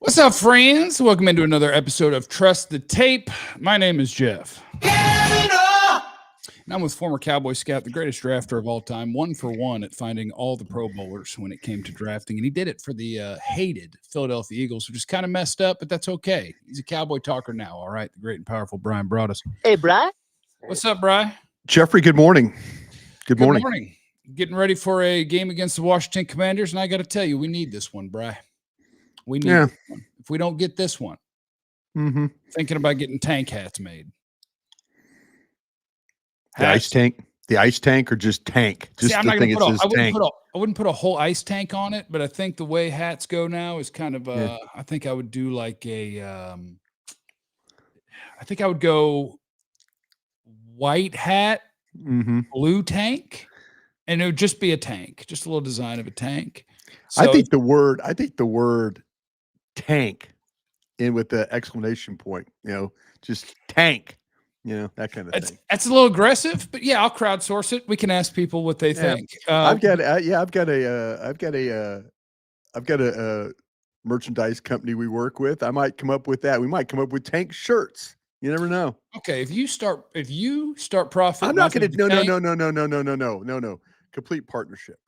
What's up, friends? Welcome into another episode of Trust the Tape. My name is Jeff. And I'm with former Cowboy scout, the greatest drafter of all time, 1-for-1 at finding all the Pro Bowlers when it came to drafting. And he did it for the hated Philadelphia Eagles, which is kind of messed up, but that's okay. He's a Cowboy talker now, all right? The great and powerful Bryan Broaddus. Hey, Bri. What's up, Bri? Jeffrey, good morning. Good morning. Getting ready for a game against the Washington Commanders, and I got to tell you, we need this one, Bri. We need this one. If we don't get this one, thinking about getting tank hats made. The ice tank, or just tank? Just I wouldn't put a whole ice tank on it, but I think the way hats go now is kind of. I think I would do like a. I think I would go white hat, blue tank, and it would just be a tank, just a little design of a tank. So, I think the word tank in with the exclamation point, just tank, that kind of thing. That's a little aggressive, but yeah, I'll crowdsource it. We can ask people what they think. I've got a merchandise company we work with. I might come up with that. We might come up with tank shirts. You never know. Okay, if you start profiting, I'm not going to. No. Complete partnership.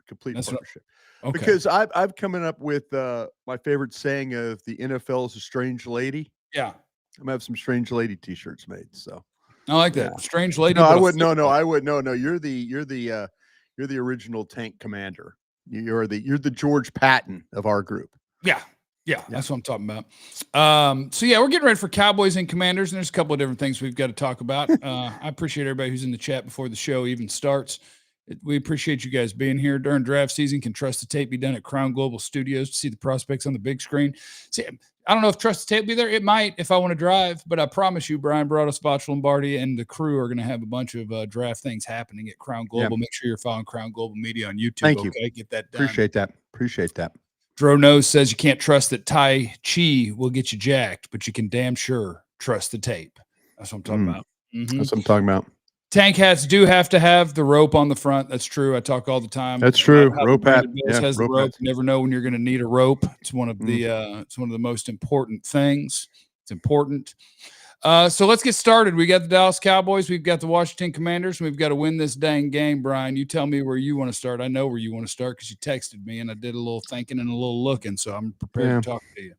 Okay. Because I've coming up with my favorite saying of the NFL is a strange lady. Yeah, I'm gonna have some strange lady T-shirts made. So I like that. Strange lady. No, I would. No. I would. No. You're the original tank commander. You're the George Patton of our group. Yeah, that's what I'm talking about. So yeah, we're getting ready for Cowboys and Commanders, and there's a couple of different things we've got to talk about. I appreciate everybody who's in the chat before the show even starts. We appreciate you guys being here during draft season. Can Trust the Tape be done at Crown Global Studios to see the prospects on the big screen? See, I don't know if Trust the Tape will be there. It might if I want to drive, but I promise you, Bryan Broaddus, Botch Lombardi, and the crew are going to have a bunch of draft things happening at Crown Global. Yeah. Make sure you're following Crown Global Media on YouTube. Thank you. Get that done. Appreciate that. Dro Nose says you can't trust that Tai Chi will get you jacked, but you can damn sure trust the tape. That's what I'm talking about. That's what I'm talking about. Tank hats do have to have the rope on the front. That's true. I talk all the time. That's true. Rope hat has the rope. You never know when you're going to need a rope. It's one of the most important things. It's important. So let's get started. We got the Dallas Cowboys. We've got the Washington Commanders. We've got to win this dang game, Bryan. You tell me where you want to start. I know where you want to start because you texted me, and I did a little thinking and a little looking, so I'm prepared to talk to you.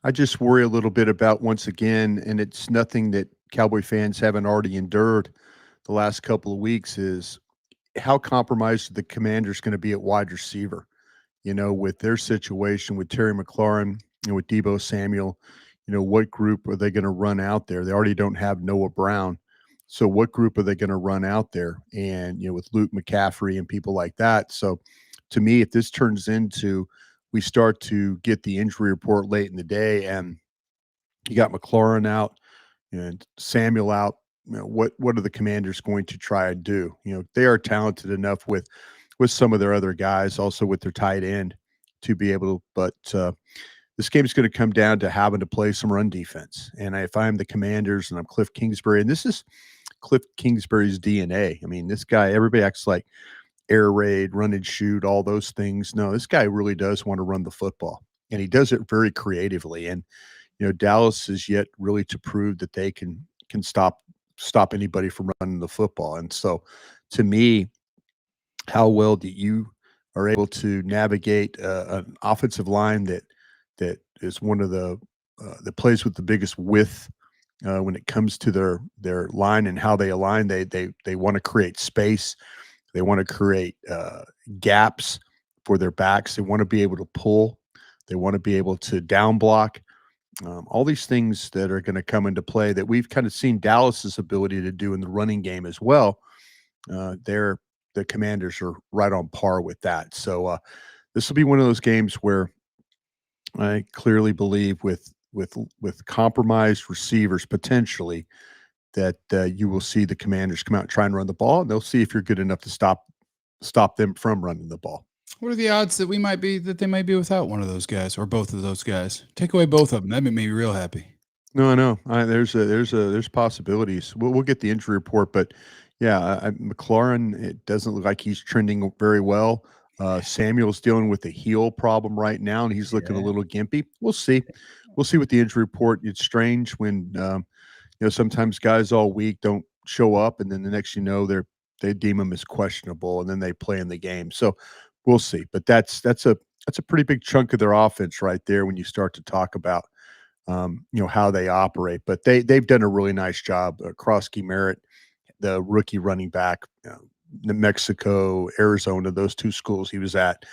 I just worry a little bit about, once again, and it's nothing that Cowboy fans haven't already endured the last couple of weeks, is how compromised are the Commanders going to be at wide receiver, with their situation with Terry McLaurin and with Deebo Samuel. What group are they going to run out there? They already don't have Noah Brown. So what group are they going to run out there? And, with Luke McCaffrey and people like that. So to me, if this turns into, we start to get the injury report late in the day and you got McLaurin out and Samuel out, what are the Commanders going to try and do? They are talented enough with some of their other guys, also with their tight end, to be able to, but this game is going to come down to having to play some run defense. And if I'm the Commanders and I'm Cliff Kingsbury, and this is Cliff Kingsbury's DNA. I mean, this guy, everybody acts like air raid, run and shoot, all those things. No, this guy really does want to run the football, and he does it very creatively. And, Dallas is yet really to prove that they can stop anybody from running the football. And so to me, how well do you are able to navigate an offensive line that is one of the that plays with the biggest width when it comes to their line and how they align. They want to create space. They want to create gaps for their backs. They want to be able to pull. They want to be able to down block. All these things that are going to come into play that we've kind of seen Dallas's ability to do in the running game as well. The Commanders are right on par with that. So this will be one of those games where I clearly believe with compromised receivers potentially that you will see the Commanders come out and try and run the ball, and they'll see if you're good enough to stop them from running the ball. What are the odds that they might be without one of those guys or both of those guys? Take away both of them. That made me real happy. No, I know. There's possibilities. We'll get the injury report, but yeah, McLaurin, it doesn't look like he's trending very well. Samuel's dealing with a heel problem right now, and he's looking a little gimpy. We'll see. we'll see with the injury report. It's strange when sometimes guys all week don't show up, and then the next they deem them as questionable, and then they play in the game. So we'll see. But that's a pretty big chunk of their offense right there when you start to talk about how they operate. But they've done a really nice job. Krosky Merritt, the rookie running back, New Mexico, Arizona, those two schools he was at.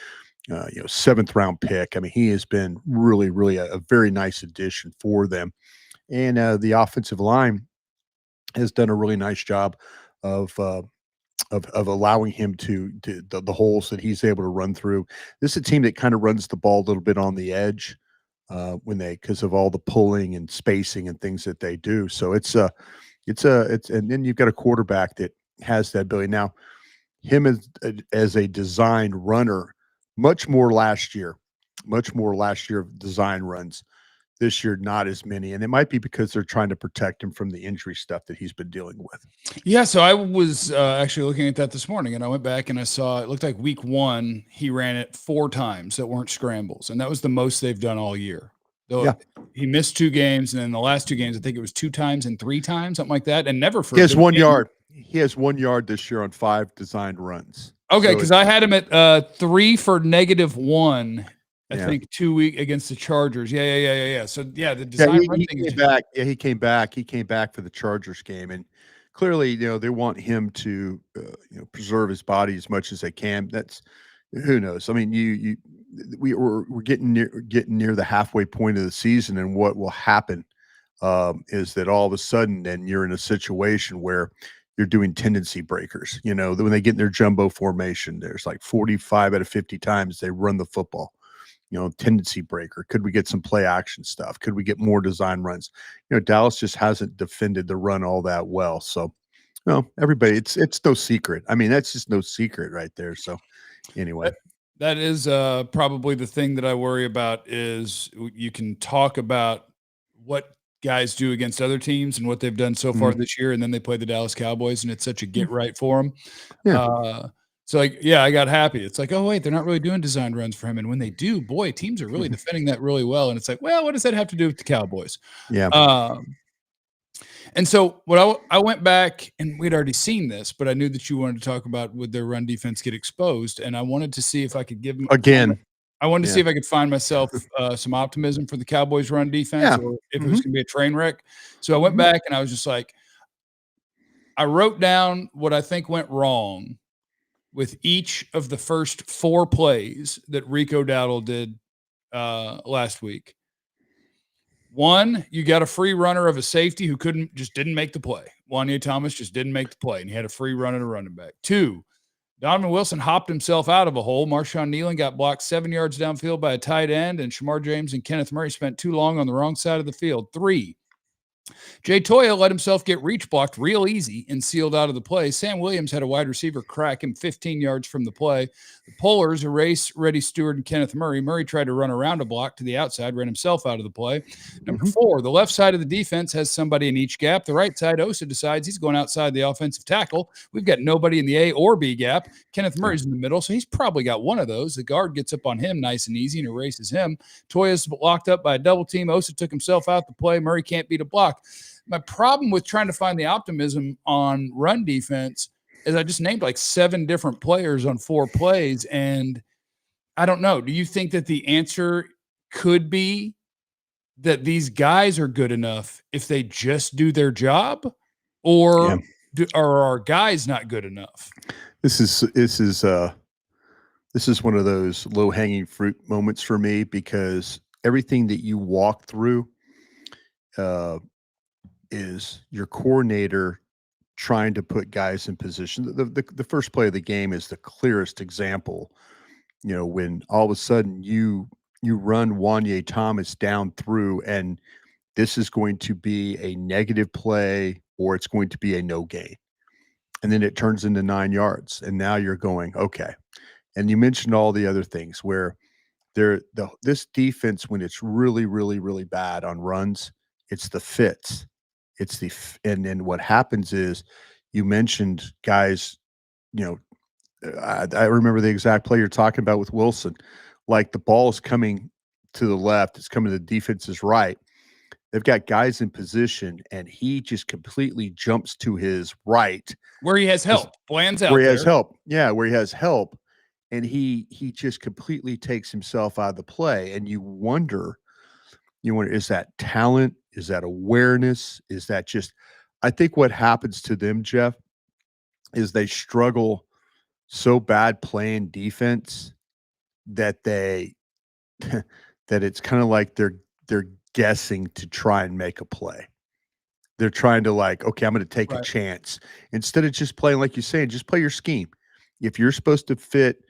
7th round pick. I mean, he has been really, really a very nice addition for them. And the offensive line has done a really nice job of allowing him to the holes that he's able to run through. This is a team that kind of runs the ball a little bit on the edge because of all the pulling and spacing and things that they do. So it's and then you've got a quarterback that has that ability. Now, him as a design runner, much more last year of design runs. This year, not as many. And it might be because they're trying to protect him from the injury stuff that he's been dealing with. Yeah, so I was actually looking at that this morning, and I went back and I saw it looked like week 1, he ran it 4 times that weren't scrambles, and that was the most they've done all year. Though he missed 2 games, and then the last 2 games, I think it was 2 times and 3 times, something like that, and never for He has 1 yard. He has 1 yard this year on 5 designed runs. Okay, because I had him at 3 for -1. I think 2 week against the Chargers. Yeah. So the design run thing came back. Yeah, he came back. He came back for the Chargers game, and clearly, they want him to preserve his body as much as they can. That's who knows. I mean, we're getting near the halfway point of the season, and what will happen is that all of a sudden, then you're in a situation where you're doing tendency breakers. When they get in their jumbo formation, there's like 45 out of 50 times they run the football. Tendency breaker. Could we get some play action stuff? Could we get more design runs? Dallas just hasn't defended the run all that well. So, everybody, it's no secret. I mean, that's just no secret right there. So, anyway, that is probably the thing that I worry about is you can talk about what guys do against other teams and what they've done so far this year, and then they play the Dallas Cowboys, and it's such a get right for them. Yeah. So I got happy. It's like, oh wait, they're not really doing design runs for him. And when they do, boy, teams are really defending that really well. And it's like, well, what does that have to do with the Cowboys? Yeah. And so I went back, and we'd already seen this, but I knew that you wanted to talk about would their run defense get exposed, and I wanted to see if I could give them again. I wanted to see if I could find myself some optimism for the Cowboys run defense, or if it was going to be a train wreck. So I went back and I was just like, I wrote down what I think went wrong with each of the first 4 plays that Rico Dowdle did last week. 1, you got a free runner of a safety who didn't make the play. Wanye Thomas just didn't make the play, and he had a free run and a running back. 2, Donovan Wilson hopped himself out of a hole. Marshawn Nealon got blocked 7 yards downfield by a tight end, and Shamar James and Kenneth Murray spent too long on the wrong side of the field. 3, Jay Toya let himself get reach blocked real easy and sealed out of the play. Sam Williams had a wide receiver crack him 15 yards from the play. The Polars erased Reddy Stewart and Kenneth Murray. Murray tried to run around a block to the outside, ran himself out of the play. Number 4, the left side of the defense has somebody in each gap. The right side, Osa decides he's going outside the offensive tackle. We've got nobody in the A or B gap. Kenneth Murray's in the middle, so he's probably got one of those. The guard gets up on him nice and easy and erases him. Toya's locked up by a double team. Osa took himself out the play. Murray can't beat a block. My problem with trying to find the optimism on run defense is I just named like 7 different players on 4 plays, and I don't know. Do you think that the answer could be that these guys are good enough if they just do their job, or are our guys not good enough? This is one of those low-hanging fruit moments for me, because everything that you walk through is your coordinator trying to put guys in position. The first play of the game is the clearest example. When all of a sudden you run Wanye Thomas down through, and this is going to be a negative play or it's going to be a no gain. And then it turns into 9 yards. And now you're going, okay. And you mentioned all the other things where this defense, when it's really, really, really bad on runs, it's the fits. And then what happens is, you mentioned guys, I remember the exact play you're talking about with Wilson. Like, the ball is coming to the left, it's coming to the defense's right. They've got guys in position, and he just completely jumps to his right. Where he has help. Bland's out where he there. has help. Yeah, where he has help. And he just completely takes himself out of the play. And you wonder, is that talent? Is that awareness? Is that just I think what happens to them, Jeff, is they struggle so bad playing defense that they that it's kind of like they're guessing to try and make a play. They're trying to like, okay, I'm going to take a chance instead of just playing like you're saying, just play your scheme. If you're supposed to fit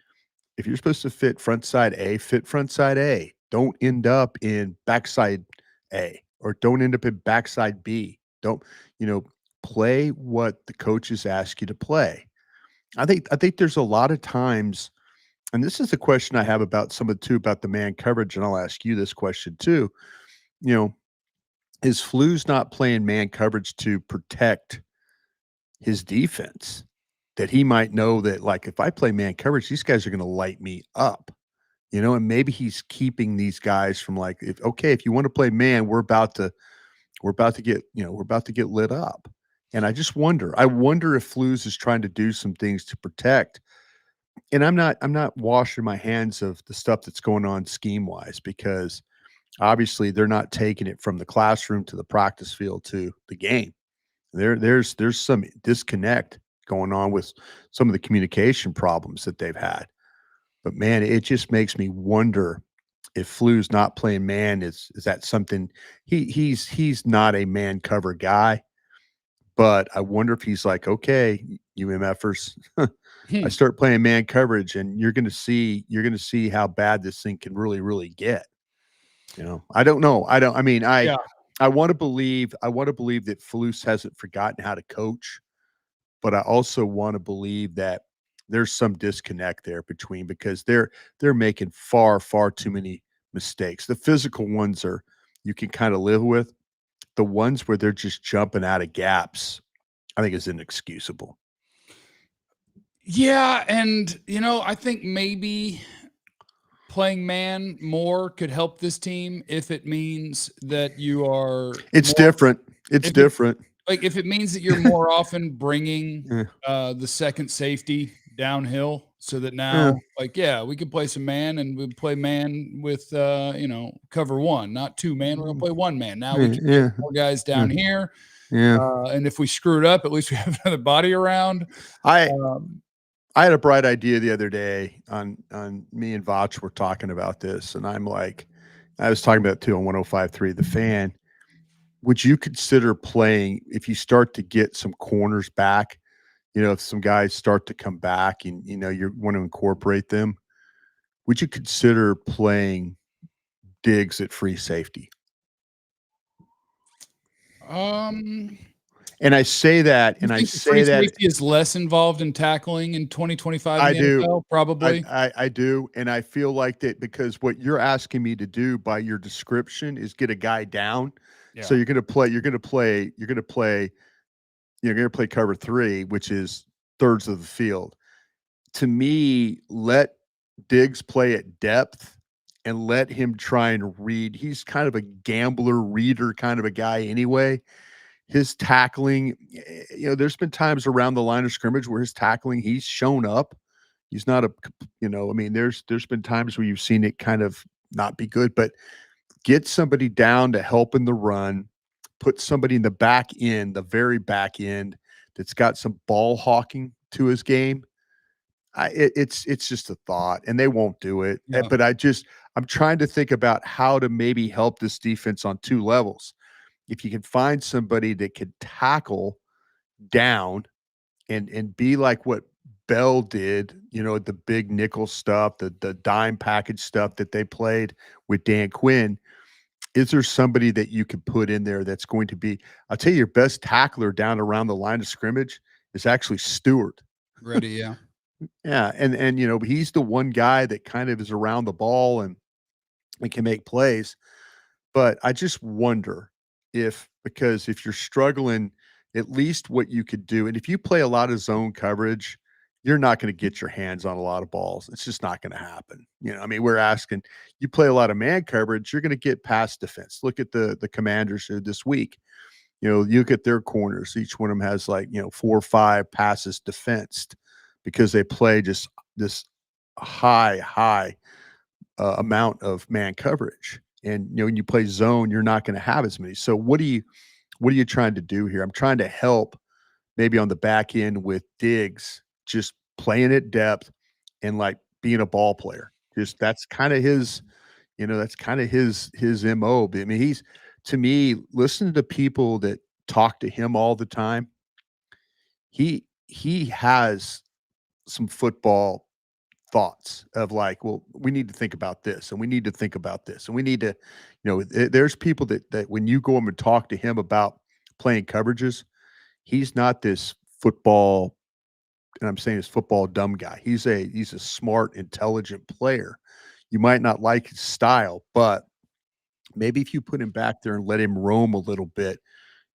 front side A, fit front side A. Don't end up in backside A or don't end up in backside B. Don't, play what the coaches ask you to play. I think there's a lot of times, and this is the question I have about some of about the man coverage, and I'll ask you this question too. Is Flus not playing man coverage to protect his defense? That he might know that, like, if I play man coverage, these guys are going to light me up, and maybe he's keeping these guys from like, if you want to play man, we're about to get lit up. And I wonder if Flus is trying to do some things to protect. And I'm not washing my hands of the stuff that's going on scheme wise, because obviously they're not taking it from the classroom to the practice field to the game. There's some disconnect going on with some of the communication problems that they've had. But man, it just makes me wonder if Flus not playing man is that something he's not a man cover guy, but I wonder if he's like, okay, you MFers, I start playing man coverage and you're gonna see how bad this thing can really, really get. I don't know. I want to believe that Flus hasn't forgotten how to coach, but I also want to believe that there's some disconnect there between, because they're making far, far too many mistakes. The physical ones you can kind of live with. The ones where they're just jumping out of gaps, I think is inexcusable. Yeah, and I think maybe playing man more could help this team if it means that you are. It's different. It's different. If it means that you're more often bringing the second safety downhill, so that now, we can play some man, and we play man with cover one, not two man. We're gonna play one man. Now we can get more guys down here. And if we screw it up, at least we have another body around. I had a bright idea the other day on me and Vach were talking about this, and I'm like, I was talking about it too on 105.3 The Fan. Would you consider playing, if you start to get some corners back, if some guys start to come back and you want to incorporate them, would you consider playing Diggs at free safety? And I say that, and I say that safety is less involved in tackling in 2025. I do. NFL, probably. I do, and I feel like that because what you're asking me to do by your description is get a guy down. Yeah. So you're going to play cover three, which is thirds of the field. To me, let Diggs play at depth and let him try and read. He's kind of a gambler, reader kind of a guy anyway. His tackling, there's been times around the line of scrimmage where his tackling, he's shown up. He's not there's been times where you've seen it kind of not be good, but get somebody down to help in the run, put somebody in the back end, the very back end, that's got some ball hawking to his game. It's just a thought, and they won't do it. Yeah. But I'm trying to think about how to maybe help this defense on two levels. If you can find somebody that could tackle down and be like what Bell did, the big nickel stuff, the dime package stuff that they played with Dan Quinn, is there somebody that you could put in there that's going to be, I'll tell you, your best tackler down around the line of scrimmage is actually Stewart. Ready, yeah. Yeah, and he's the one guy that kind of is around the ball and can make plays. But I just wonder because if you're struggling, at least what you could do, and if you play a lot of zone coverage, you're not going to get your hands on a lot of balls. It's just not going to happen. I mean, we're asking you play a lot of man coverage, you're going to get pass defense. Look at the Commanders here this week. You look at their corners. Each one of them has 4 or 5 passes defensed because they play just this high amount of man coverage. And when you play zone, you're not going to have as many. So what are you trying to do here? I'm trying to help maybe on the back end with Diggs, just playing at depth and being a ball player. Just that's kind of his, that's kind of his MO. I mean, to me, listening to people that talk to him all the time, he has some football thoughts of well, we need to think about this and we need to think about this and we need to, there's people that when you go and talk to him about playing coverages, he's not this football, and I'm saying this football dumb guy. He's a smart, intelligent player. You might not like his style, but maybe if you put him back there and let him roam a little bit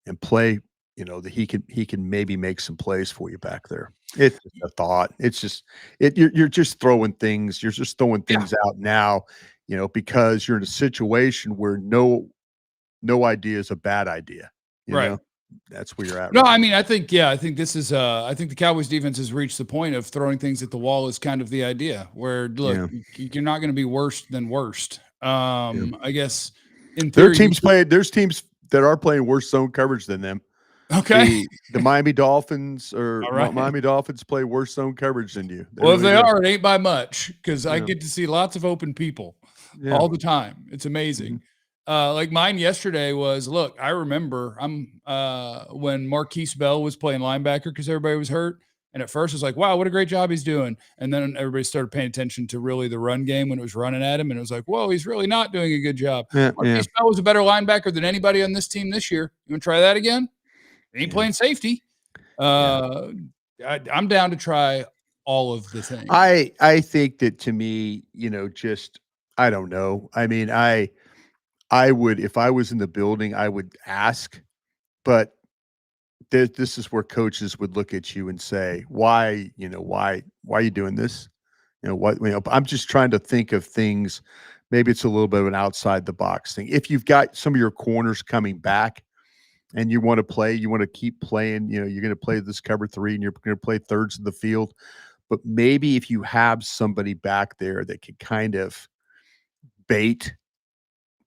and play, that he can maybe make some plays for you back there. It's just a thought. It's just you're just throwing things. You're just throwing things out now, because you're in a situation where no idea is a bad idea. You know? That's where you're at. No, I mean, I think this is, I think the Cowboys defense has reached the point of throwing things at the wall is kind of the idea where, look, you're not going to be worse than worst. I guess in theory, there's teams that are playing worse zone coverage than them. Okay. The Miami Dolphins Miami Dolphins play worse zone coverage than you. Well, if they are, it ain't by much because I get to see lots of open people all the time. It's amazing. Like mine yesterday was, look, I remember when Marquise Bell was playing linebacker because everybody was hurt. And at first it was like, wow, what a great job he's doing. And then everybody started paying attention to really the run game when it was running at him. And it was like, whoa, he's really not doing a good job. Marquise Bell was a better linebacker than anybody on this team this year. You want to try that again? He ain't playing safety. I'm down to try all of the things. I think that to me, just, I don't know. I mean, I would, if I was in the building, I would ask, but this is where coaches would look at you and say, why are you doing this? I'm just trying to think of things. Maybe it's a little bit of an outside the box thing. If you've got some of your corners coming back and you want to keep playing, you're going to play this cover 3 and you're going to play thirds of the field. But maybe if you have somebody back there that can kind of bait,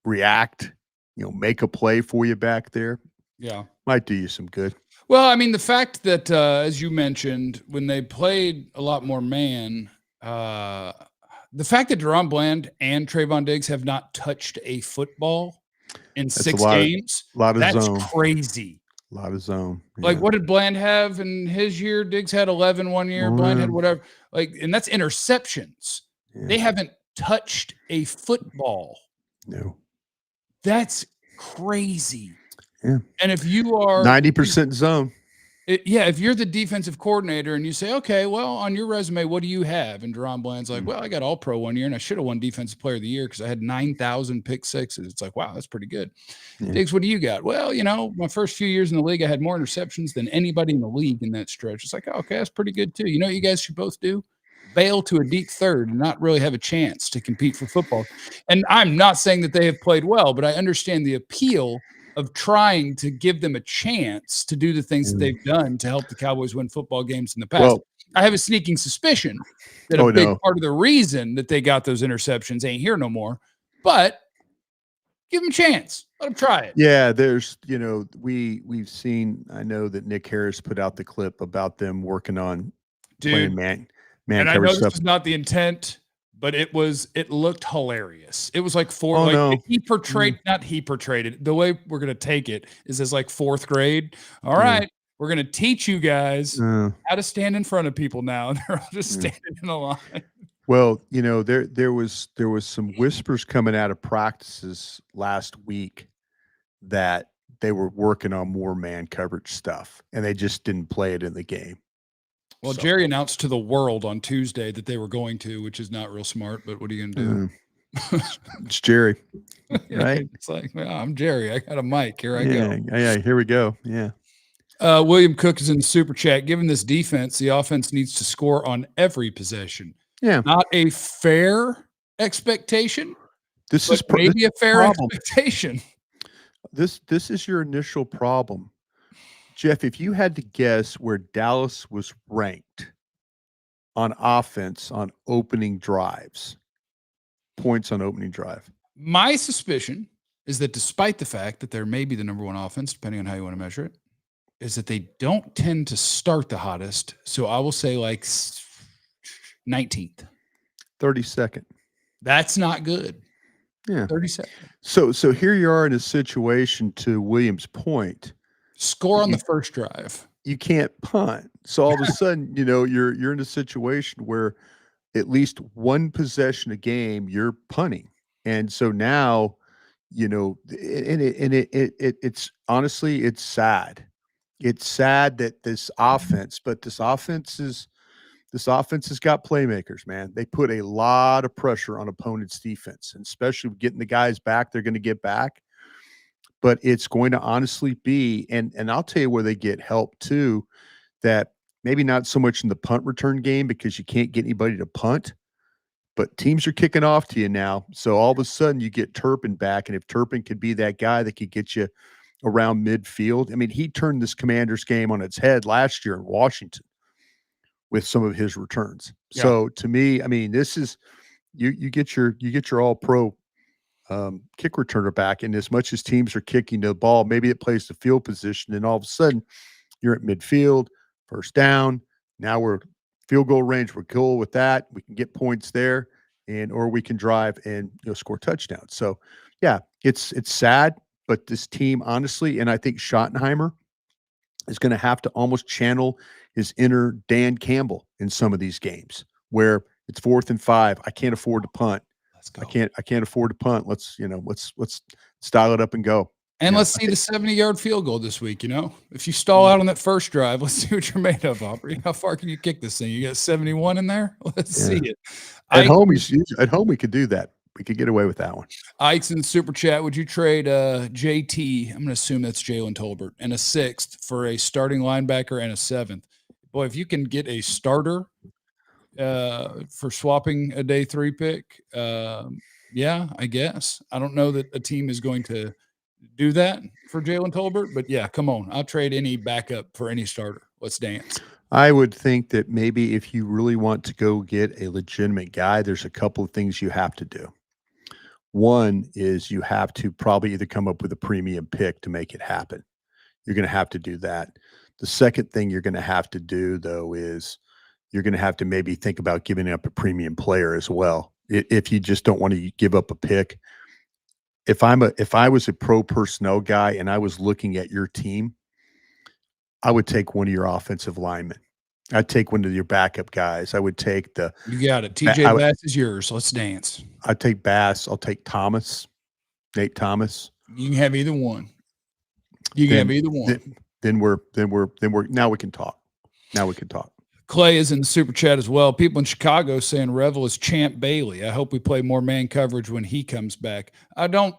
react, make a play for you back there. Yeah. Might do you some good. Well, I mean, the fact that, as you mentioned, when they played a lot more man, the fact that Deron Bland and Trayvon Diggs have not touched a football in 6 games, that's zone. Crazy. A lot of zone. Yeah. Like, what did Bland have in his year? Diggs had 11 one year. Bland had whatever. And that's interceptions. Yeah. They haven't touched a football. No. That's crazy. Yeah. And if you are 90% zone. If you're the defensive coordinator and you say, okay, well, on your resume, what do you have? And Deron Bland's like, well, I got all pro one year and I should have won defensive player of the year because I had 9,000 pick sixes. It's like, wow, that's pretty good. Yeah. Diggs, what do you got? Well, my first few years in the league, I had more interceptions than anybody in the league in that stretch. It's like, oh, okay, that's pretty good too. You know what you guys should both do? Bail to a deep third and not really have a chance to compete for football. And I'm not saying that they have played well, but I understand the appeal of trying to give them a chance to do the things that they've done to help the Cowboys win football games in the past. Well, I have a sneaking suspicion that a big part of the reason that they got those interceptions ain't here no more, but give them a chance. Let them try it. Yeah, there's, we've seen, I know that Nick Harris put out the clip about them working on playing man and coverage I know stuff. This is not the intent, but it looked hilarious. It was like he portrayed, not he portrayed it. The way we're going to take it is as like 4th grade. All right, we're going to teach you guys how to stand in front of people now. And they're all just standing in a line. Well, there was some whispers coming out of practices last week that they were working on more man coverage stuff and they just didn't play it in the game. Well, Jerry announced to the world on Tuesday that they were going to, which is not real smart, but what are you going to do? It's Jerry, right? It's like, I'm Jerry. I got a mic. Here I go. Yeah, here we go. Yeah. William Cook is in the super chat. Given this defense, the offense needs to score on every possession. Yeah. Not a fair expectation, This but is maybe a fair problem. expectation. This is your initial problem. Jeff, if you had to guess where Dallas was ranked on offense on opening drives, points on opening drive. My suspicion is that despite the fact that they're maybe the number one offense, depending on how you want to measure it, is that they don't tend to start the hottest. So I will say like 19th. 32nd. That's not good. Yeah. 32nd. So here you are in a situation, to William's point. Score on the first drive. You can't punt. So all of a sudden, you're in a situation where at least one possession a game you're punting. And so now, it's honestly, it's sad. It's sad that this offense has got playmakers, man. They put a lot of pressure on opponents' defense, and especially getting the guys back they're going to get back. But it's going to honestly be, and I'll tell you where they get help too, that maybe not so much in the punt return game because you can't get anybody to punt, but teams are kicking off to you now. So all of a sudden you get Turpin back, and if Turpin could be that guy that could get you around midfield. I mean, he turned this Commanders game on its head last year in Washington with some of his returns. Yeah. So to me, I mean, this is you get your all pro kick returner back, and as much as teams are kicking the ball, maybe it plays the field position, and all of a sudden you're at midfield, first down. Now we're field goal range. We're cool with that. We can get points there, or we can drive and score touchdowns. So yeah, it's sad, but this team, honestly, and I think Schottenheimer is going to have to almost channel his inner Dan Campbell in some of these games where it's 4th and 5. I can't afford to punt. Let's go. I can't afford to punt. Let's style it up and go. And let's see the 70-yard field goal this week. If you stall out on that first drive, let's see what you're made of, Aubrey. How far can you kick this thing? You got 71 in there? Let's see it. At home we could do that. We could get away with that one. Ike's in the super chat. Would you trade JT? I'm going to assume that's Jalen Tolbert, and a 6th for a starting linebacker and a 7th. Boy, if you can get a starter for swapping a day 3 pick, yeah, I guess. I don't know that a team is going to do that for Jalen Tolbert, but yeah, come on. I'll trade any backup for any starter. Let's dance. I would think that maybe if you really want to go get a legitimate guy, there's a couple of things you have to do. One is you have to probably either come up with a premium pick to make it happen. You're going to have to do that. The second thing you're going to have to do, though, is you're going to have to maybe think about giving up a premium player as well. If you just don't want to give up a pick. If I was a pro personnel guy and I was looking at your team, I would take one of your offensive linemen. I'd take one of your backup guys. I would take You got it. TJ Bass is yours. Let's dance. I'd take Bass. I'll take Thomas, Nate Thomas. You can have either one. You can have either one. Then we're now we can talk. Now we can talk. Clay is in the super chat as well. People in Chicago saying Revel is Champ Bailey. I hope we play more man coverage when he comes back. I don't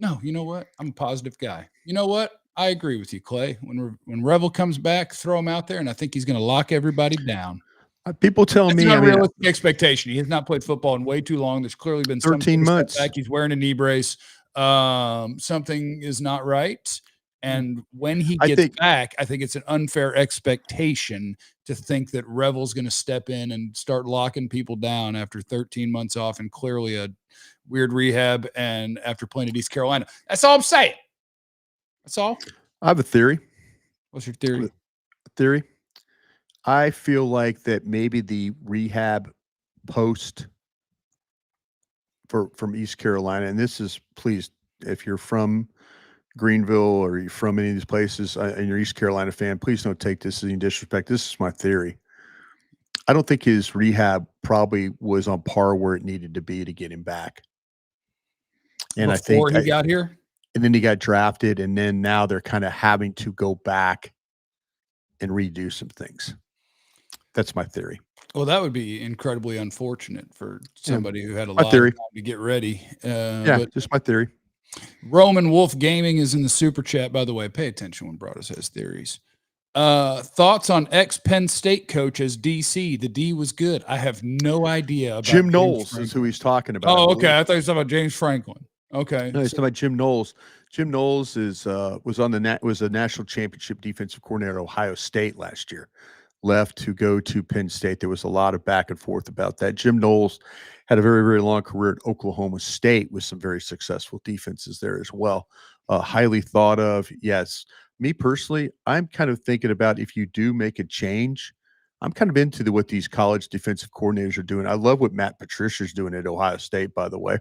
know. You know what? I'm a positive guy. You know what? I agree with you, Clay. When Revel comes back, throw him out there, and I think he's going to lock everybody down. People telling me, it's an unrealistic expectation. He has not played football in way too long. There's clearly been 13 months. Back. He's wearing a knee brace. Something is not right. And when he gets back, I think it's an unfair expectation to think that Revel's going to step in and start locking people down after 13 months off and clearly a weird rehab and after playing at East Carolina. That's all I'm saying. That's all. I have a theory. What's your theory? I feel like that maybe the rehab post from East Carolina, and this is, please, if you're from Greenville or you're from any of these places and you're East Carolina fan, please don't take this as any disrespect. This is my theory. I don't think his rehab probably was on par where it needed to be to get him back. And before he got here? And then he got drafted, and then now they're kind of having to go back and redo some things. That's my theory. Well, that would be incredibly unfortunate for somebody who had a lot of time to get ready. But just my theory. Roman Wolf Gaming is in the super chat. By the way, pay attention when Broaddus has theories. Thoughts on ex-Penn State coach as DC? The D was good. I have no idea about Jim James Knowles Franklin. is who he's talking about. Oh, okay. I thought you were talking about James Franklin. Okay. No, he's talking about Jim Knowles. Jim Knowles was a national championship defensive coordinator at Ohio State last year. Left to go to Penn State. There was a lot of back and forth about that. Jim Knowles had a very, very long career at Oklahoma State with some very successful defenses there as well. Highly thought of. Yes. Me personally, I'm kind of thinking about if you do make a change, I'm kind of into what these college defensive coordinators are doing. I love what Matt Patricia's doing at Ohio State, by the way.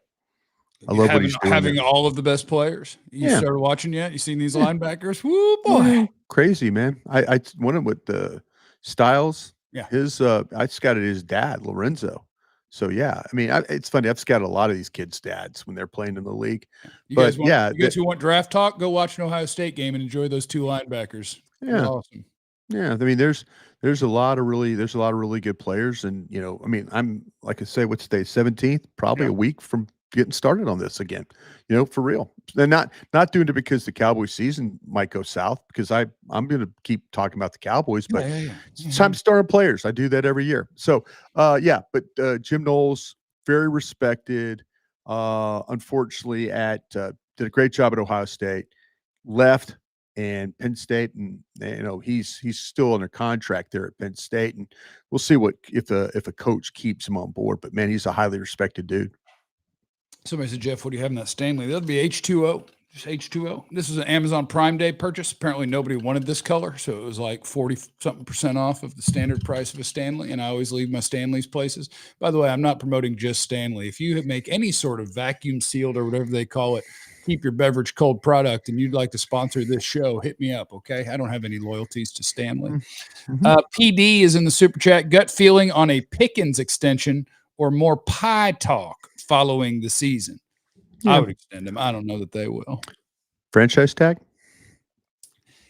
I love what he's doing. Having all of the best players. You started watching yet? You seen these linebackers? Woo, boy. Yeah. Crazy, man. I went with the Styles. Yeah. I scouted his dad, Lorenzo. So, yeah, I mean, it's funny. I've scouted a lot of these kids' dads when they're playing in the league. You guys who want draft talk, go watch an Ohio State game and enjoy those two linebackers. Yeah. Awesome. Yeah. I mean, there's a lot of really good players. And, I mean, I'm, like I say, what's today, 17th, probably a week from getting started on this again, for real. And not doing it because the Cowboys season might go south, because I'm going to keep talking about the Cowboys, but it's time to start on players. I do that every year. So, but Jim Knowles, very respected, unfortunately did a great job at Ohio State, left and Penn State, and he's still under contract there at Penn State, and we'll see if a coach keeps him on board. But man, he's a highly respected dude. Somebody said, Jeff, what do you have in that Stanley? That'll be H2O, just H2O. This is an Amazon Prime Day purchase. Apparently nobody wanted this color, so it was like 40-something% off of the standard price of a Stanley, and I always leave my Stanleys places. By the way, I'm not promoting just Stanley. If you make any sort of vacuum sealed or whatever they call it, keep your beverage cold product, and you'd like to sponsor this show, hit me up, okay? I don't have any loyalties to Stanley. Mm-hmm. PD is in the super chat. Gut feeling on a Pickens extension or more pie talk following the season? I would extend him. I don't know that they will. Franchise tag?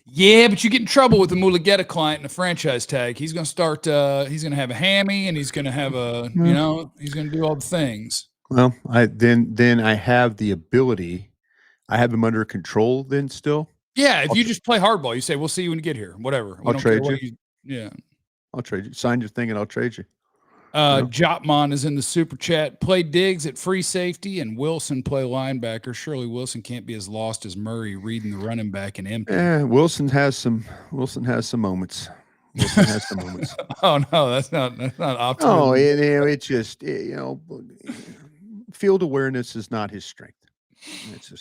Yeah, but you get in trouble with the Mulugeta client and a franchise tag. He's going to start, he's going to have a hammy, and he's going to have he's going to do all the things. Well, then I have the ability. I have him under control then still. Yeah, if you just play hardball, you say, we'll see you when you get here, whatever. I'll trade you. Yeah. I'll trade you. Sign your thing and I'll trade you. Jopmon is in the super chat. Play Diggs at free safety and Wilson play linebacker. Surely Wilson can't be as lost as Murray reading the running back and empty. Yeah, Wilson has some moments. Wilson has some moments. Oh no, that's not optimal. Oh, it's just field awareness is not his strength.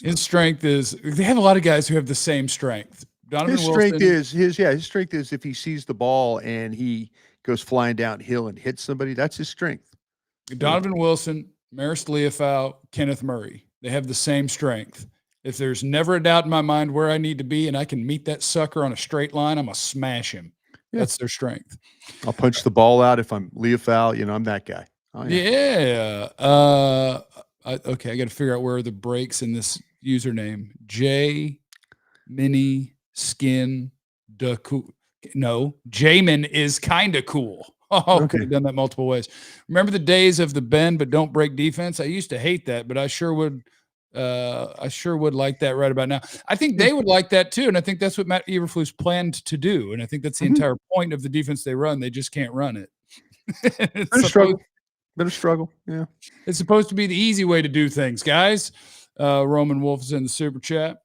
His strength is they have a lot of guys who have the same strength. His strength is if he sees the ball and he goes flying downhill and hits somebody, that's his strength. Donovan Wilson, Maris Leofau, Kenneth Murray, they have the same strength. If there's never a doubt in my mind where I need to be and I can meet that sucker on a straight line, I'm going to smash him. Yeah. That's their strength. I'll punch the ball out if I'm Leofau. I'm that guy. Oh, yeah. Okay, I got to figure out where are the breaks in this username. J Mini Skin No, Jamin is kind of cool. Oh, okay. Could have done that multiple ways. Remember the days of the bend but don't break defense? I used to hate that, but I sure would like that right about now. I think they would like that too, and I think that's what Matt Eberflus planned to do, and I think that's the entire point of the defense they run. They just can't run it. Been a struggle. Yeah. It's supposed to be the easy way to do things, guys. Roman Wolf is in the super chat.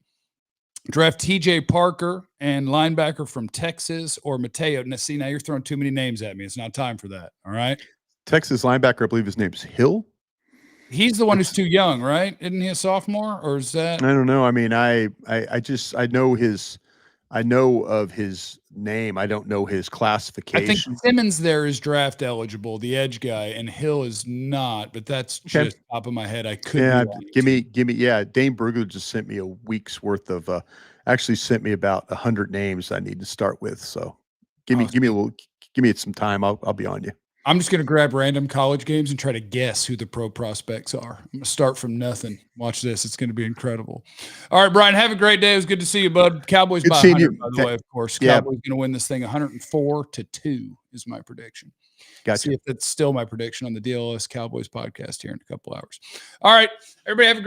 Draft TJ Parker and linebacker from Texas or Mateo. Now you're throwing too many names at me. It's not time for that. All right. Texas linebacker, I believe his name's Hill. He's the one who's too young, right? Isn't he a sophomore, or is that? I don't know. I mean, I know of his name. I don't know his classification. I think Simmons there is draft eligible, the edge guy, and Hill is not, but that's just top of my head. I couldn't. Yeah, give me. Yeah, Dane Brugler just sent me a week's worth of, actually sent me about 100 names I need to start with. So give me some time. I'll be on you. I'm just going to grab random college games and try to guess who the pro prospects are. I'm going to start from nothing. Watch this. It's going to be incredible. All right, Brian, have a great day. It was good to see you, bud. Cowboys by 100, by the way, of course. Yeah. Cowboys going to win this thing 104-2 is my prediction. Gotcha. See if that's still my prediction on the DLS Cowboys podcast here in a couple hours. All right, everybody have a great